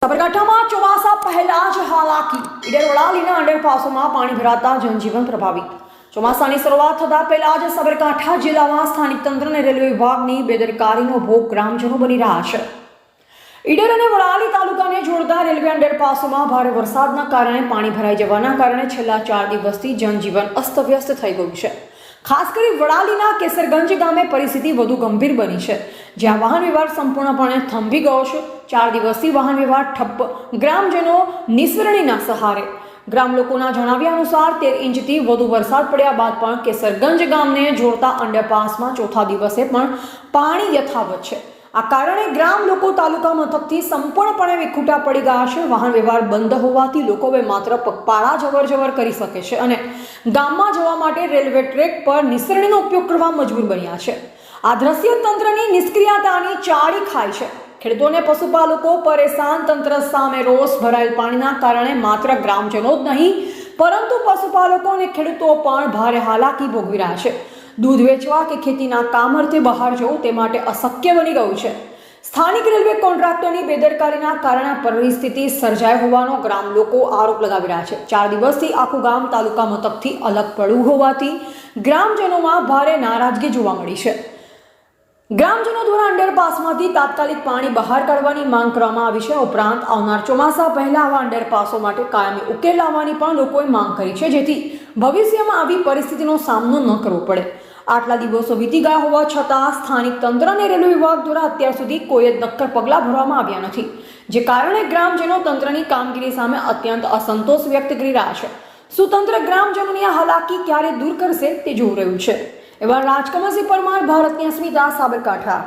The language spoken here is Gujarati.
સાબરકાંઠામાં ચોમાસા પહેલા જ હાલાકી ઈડર-વડાલીના અંડરપાસોમાં પાણી ભરાતા જનજીવન પ્રભાવિત। ચોમાસાની શરૂઆત થતા પહેલા જ સાબરકાંઠા જિલ્લામાં સ્થાનિક તંત્ર અને રેલવે વિભાગની બેદરકારીનો ભોગ ગ્રામજનો બની રહ્યા છે। ઈડર અને વડાલી તાલુકાને જોડતા રેલવે અંડરપાસોમાં ભારે વરસાદના કારણે પાણી ભરાઈ જવાના કારણે છેલ્લા 4 દિવસથી જનજીવન અસ્તવ્યસ્ત થઈ ગયું છે। ખાસ કરી વડાલીના કેસરગંજ ગામે પરિસ્થિતિ વધુ ગંભીર બની છે, જ્યાં વાહન વ્યવહાર સંપૂર્ણપણે થંભી ગયો છે। 4 દિવસથી વાહન વ્યવહાર ઠપ્પ, ગ્રામજનો નિસરણીના સહારે। ગ્રામ લોકોના જણાવ્યા અનુસાર 13 ઇંચથી વધુ વરસાદ પડ્યા બાદ પણ કેસરગંજ ગામને જોડતા અંડરપાસમાં ચોથા દિવસે પણ પાણી યથાવત છે। આ કારણે ગ્રામ લોકો તાલુકા મથકથી સંપૂર્ણપણે વિખૂટા પડી ગયા છે। વાહન વ્યવહાર બંધ હોવાથી લોકો હવે માત્ર પગપાળા જવર કરી શકે છે અને ગામમાં જવા માટે રેલવે ટ્રેક પર નિસરણીનો ઉપયોગ કરવા મજબૂર બન્યા છે। આ દ્રશ્ય તંત્રની નિષ્ક્રિયતાની ચાળી ખાય છે। ખેડૂતોને પશુપાલકો પરેશાન। તંત્ર સામે રોષ ભરાયેલ પાણીના કારણે માત્ર ગ્રામજનો જ નહીં પરંતુ પશુપાલકો અને ખેડૂતો પણ ભારે હાલાકી ભોગવી રહ્યા છે। दूध वेचवा के खेतीना काम अर्थे बहार जवुं ते माटे अशक्य बनी गयुं छे। स्थानिक रेलवे कॉन्ट्राक्टरनी बेदरकारीना कारणे परिस्थिति सर्जाई होवानो ग्राम लोको आरोप लगावी रह्या छे। 4 दिवसथी आखुं गाम तालुका मथकथी अलग पड्युं होवाथी ग्रामजनोमां भारे नाराजगी जोवा मळी छे। ग्रामजनो द्वारा अंडरपासमांथी तात्कालिक पाणी बहार काढवानी मांग करवामां आवी छे। उपरांत आवनार ચોમાસા પહેલા આવા અંડરપાસો માટે કાયમી ઉકેલ લાવવાની પણ લોકોએ માંગ કરી છે, જેથી ભવિષ્યમાં આવી પરિસ્થિતિનો સામનો ન કરવો પડે। આટલા દિવસો વીતી ગયા હોવા છતાં સ્થાનિક તંત્ર અને રેલવે વિભાગ દ્વારા અત્યાર સુધી કોઈ જ નક્કર પગલાં ભરવામાં આવ્યા નથી, જે કારણે ગ્રામજનો તંત્રની કામગીરી સામે અત્યંત અસંતોષ વ્યક્ત કરી રહ્યા છે। શું તંત્ર ગ્રામજનોની આ હાલાકી ક્યારે દૂર કરશે તે જોઈ રહ્યું છે। એવા રાજકમલસિંહ પરમાર, ભારતની અસ્મિતા, સાબરકાંઠા।